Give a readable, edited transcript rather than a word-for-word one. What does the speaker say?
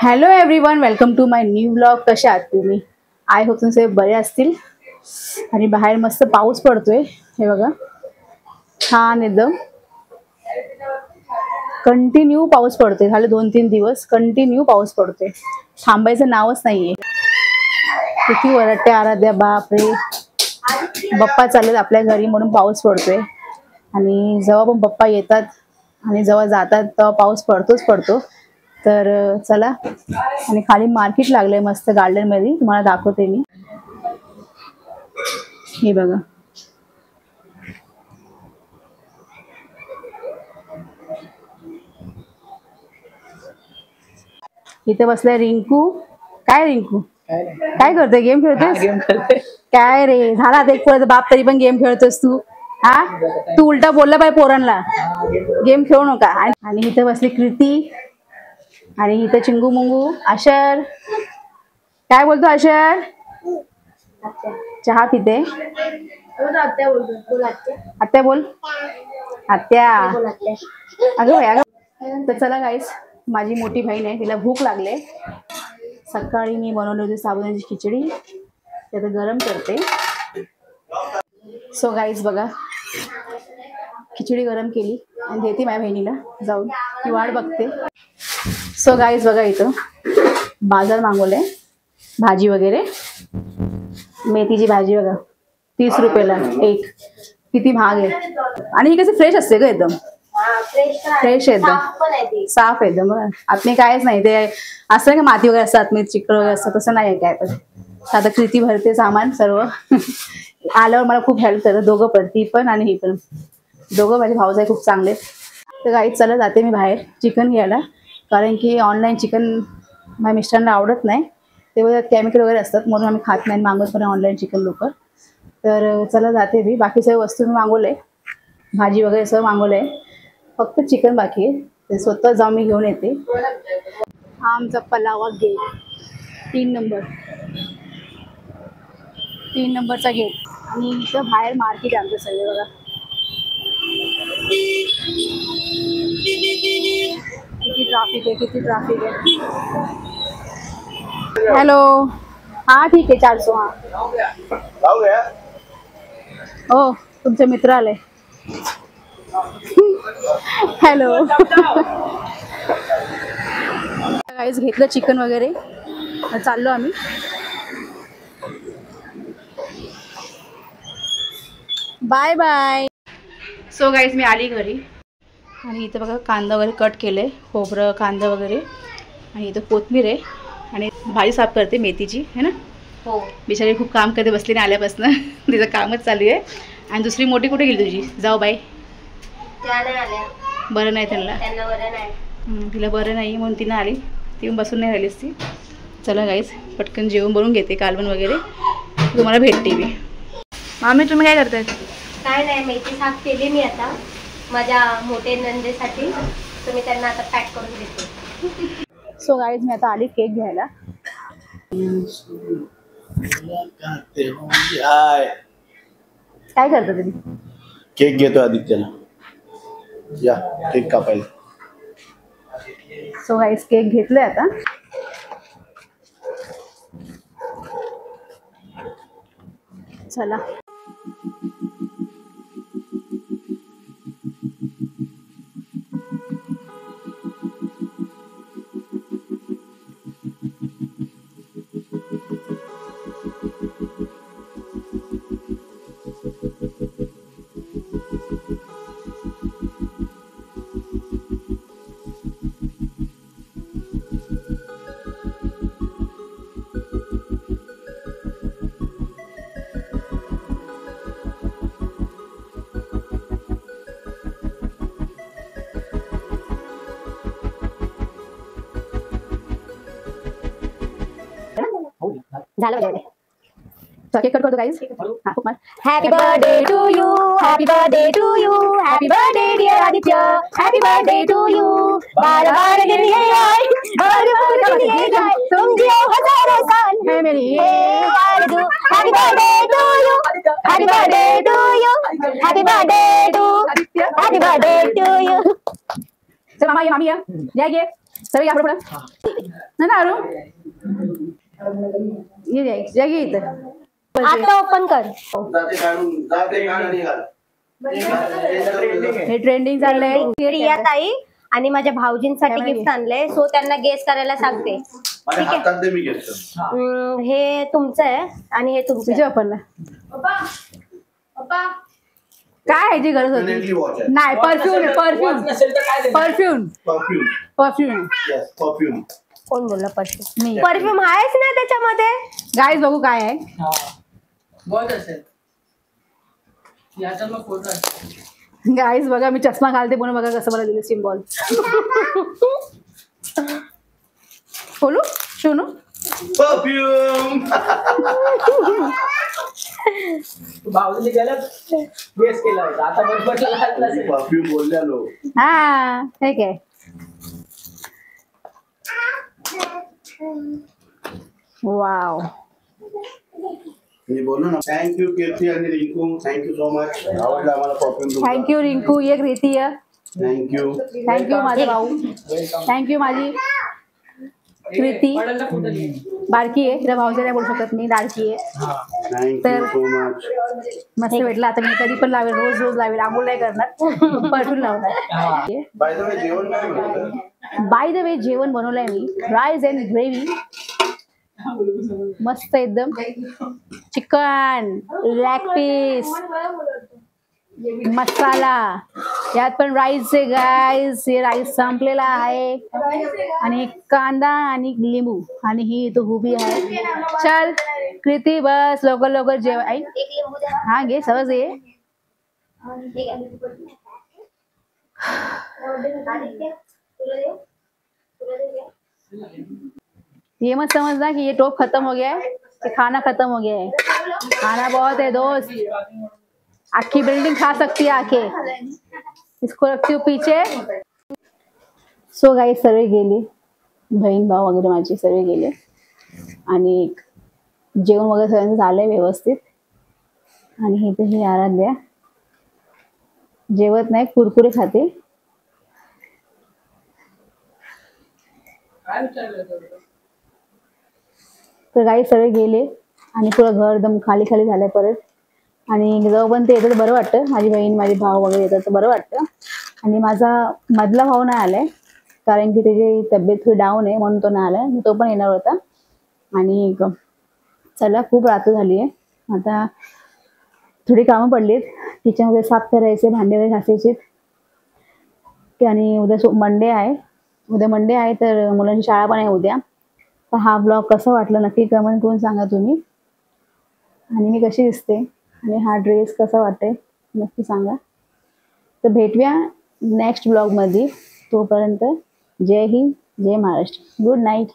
Hello everyone, welcome to my new vlog. कशा आहात तुम्ही? आय होप तुमचे बरे असतील. आणि बाहेर मस्त पाऊस पडतोय. हे बघा, छान एकदम कंटिन्यू पाऊस पडतोय. झाले 2-3 दिवस कंटिन्यू पाऊस पडतोय. थांबायचं नावच नाहीये. किती वरटते आराध्या, बापरे. बाप्पा चाललेत आपल्या घरी म्हणून पाऊस पडतोय. आणि जेव्हा पण बाप्पा येतात आणि जेव्हा जातात तेव्हा पाऊस पडतो. तर चला, आणि खाली मार्केट लागलंय मस्त गार्डन मध्ये, तुम्हाला दाखवते मी. हे बघा, इथे बसलाय रिंकू. काय रिंकू, काय करतोय? गेम खेळतोय? काय रे, झाला एक पोराचा बाप तरी पण गेम खेळतोस तू? हा, तू उलटा बोलला पाहिजे पोरांना, गेम खेळू नका. आणि इथे बसली कृती, आणि इथं चिंगू मुंगू. आशर, काय बोलतो आशर? चहा पिते. आत्या बोल, आत्या. अगं, तर चला गाईस, माझी मोठी बहीण आहे, तिला भूक लागले. सकाळी मी बनवली होती साबुदाण्याची खिचडी, ते आता गरम करते. सो गाईस बघा, खिचडी गरम केली आणि देते माझ्या बहिणीला जाऊन, ती वाट बघते. सो गाईस बघा, इथं बाजार मागवलंय, भाजी वगैरे. मेथीची भाजी बघा, 30 रुपयाला एक. किती महाग आहे. आणि ही कशी फ्रेश असते ग, एकदम फ्रेश, एकदम साफ एकदम. आतमध्ये कायच नाही, ते असं का माती वगैरे असतात, आतमध्ये चिकट वगैरे असतं, तसं नाही आहे काय. पण आता कृती भरते सामान सर्व. आल्यावर मला खूप हेल्प करतं दोघं पण, ती पण आणि ही पण. दोघं माझे भाऊजाई खूप चांगले. तर गाईत चला, जाते मी बाहेर चिकन घ्यायला, कारण की ऑनलाईन चिकन माझ्या मिस्टरांना आवडत नाही. ते बघा केमिकल वगैरे असतात म्हणून आम्ही खात नाही, मागवत पण ऑनलाईन चिकन लोक. तर चला जाते मी. बाकी सगळ्या वस्तू मी मागवले, भाजी वगैरे सगळं मागवलंय, फक्त चिकन बाकी आहे. ते स्वतः जाऊन मी घेऊन येते. हा आमचा पलावा गेट, 3 नंबरचा गेट. आणि इथं बाहेर मार्केट आहे आमचं सगळे बघा. किती ट्रॅफिक आहे. हॅलो, हा ठीक आहे, 400. हा हो, तुमचे मित्र आले. हॅलो. गाईस घेतलं चिकन वगैरे, चाललो आम्ही. Bye bye. सो गाईस मी आली घरी, आणि इथं बघा कांदा वगैरे कट केले, खोबरं कांदा वगैरे. आणि इथं कोथिंबीर आहे, आणि भाजी साफ करते मेथीची, है ना. हो, बिचारी खूप काम करते बसली नाही आल्यापासून. तिचं कामच चालू आहे. आणि दुसरी मोठी कुठे गेली तुझी जाऊ बाई? बरं नाही त्यांना, तिला बरं नाही म्हणून तिनं आली, ती बसून नाही राहिलीस ती. चला गाईस, पटकन जेवण बनवून घेते, कालवण वगैरे. तुम्हाला भेटते मी. मामी तुम्ही काय करताय? काय नाही, मेथी साफ केली मी आता माझ्या मोठे नंदेसाठी, तर मी त्यांना आता पॅक करून देते. सो गाईज मी आता आली केक घ्यायला. काय करता तुम्ही? केक घेतो आदित्यला, या केक कापायला. सो गाईज केक घेतले आता. चला, झालं. केक कट करतो गाईज. हा खूप मस्त. Happy birthday to you, happy birthday to you, happy birthday dear Aditya, happy birthday to you. बार बार दिन ये आए, बार बार दिन ये जाए, तुम जियो हजारों साल है मेरी ये आरज़ू. Happy birthday to you, happy birthday to you, happy birthday to, happy birthday to you. चल मामा ये, मामी ये, घे. सर या पुढे नाही ना अरू ये घे इथं आता ओपन कर. हे ट्रेंडिंग चाललंय. प्रिया ताई आणि माझ्या भाऊजींसाठी गिफ्ट आणलंय, सो त्यांना गेस करायला सांगते. ठीक आहे, हे तुमचं आहे आणि हे तुमचं तुझ्या वापरला काय ह्याची गरज होती? नाही perfume perfume perfume perfume perfume. कोण बोलला परफ्यूम? मी. परफ्यूम आहेच ना त्याच्यामध्ये. गाईज बघू काय आहे. गाईज बघा मी चष्मा घालते म्हणून बघा कसं मला दिलं सिम्बॉल. बोलू शोनू परफ्यूम. भाऊजी गेला बेस केला होता, आता बरोबर परफ्यूम बोललो. हा ठीक आहे. वाव मी बोललो ना. थँक्यू कीर्ती आणि रिंकू, थँक्यू सो मच. आवडला आम्हाला परफ्यूम. थँक्यू रिंकू एक रेती आहे. थँक्यू. थँक्यू माझे भाऊ. थँक्यू माझी कृती बारकी आहे, तिला भाऊच्या नाही बोलू शकत मी, लाडकी आहे. Thank you so much. मस्त भेटला. आता मी कधी पण लावेल, रोज रोज लावेल, आंघोळ नाही करणार, परफ्यूम लावणार. बाय द वे जेवण काय बनवलं? बाय द वे जेवण बनवलंय मी, राईस अँड ग्रेव्ही. मस्त एकदम. चिकन, लेग पीस, मसाला, यात पण राईस आहे गाईस. हे राईस संपलेला आहे आणि कांदा आणि लिंबू आणि ही इथं उभी आहे. चल कृती बस लवकर लवकर जेव. आई हा घे सहज ये. ये मत समझना कि ये टॉप खत्म हो गया है, ये खाना खत्म हो गया है. खाना बहुत है दोस्त, आखी बिल्डिंग खा सकती है आके. इसको रखती हूँ पीछे. सो गाईस सर्व गेले, बहीण भाऊ वगैरे माझे सर्व गेले आणि जेवण वगैरे सगळ्यांचं झालंय व्यवस्थित. आणि इथे ही आराध्या जेवत नाही, कुरकुरे खाते. तर गाई सगळे गेले आणि पुरं घर एकदम खाली खाली झालंय परत. आणि जेव्हा पण ते येतं तर बरं वाटतं, माझी बहीण माझे भाऊ वगैरे येतात तर बरं वाटतं. आणि माझा मधला भाऊ नाही आलाय कारण की त्याची तब्येत थोडी डाऊन आहे म्हणून तो नाही आलाय, तो पण येणार होता. आणि चला खूप रात्र झाली आहे, आता थोडी कामं पडलीत, किचन वगैरे साफ करायचे, भांडे वगैरे घासायचे. आणि उद्या मंडे आहे, उद्या मंडे आहे तर मुलांची शाळा पण आहे उद्या. तर हा ब्लॉग कसा वाटला नक्की कमेंट करून सांगा तुम्ही. आणि मी कशी दिसते आणि हा ड्रेस कसा वाटते नक्की सांगा. तर भेटूया नेक्स्ट ब्लॉगमध्ये. तोपर्यंत जय हिंद, जय महाराष्ट्र, गुड नाईट.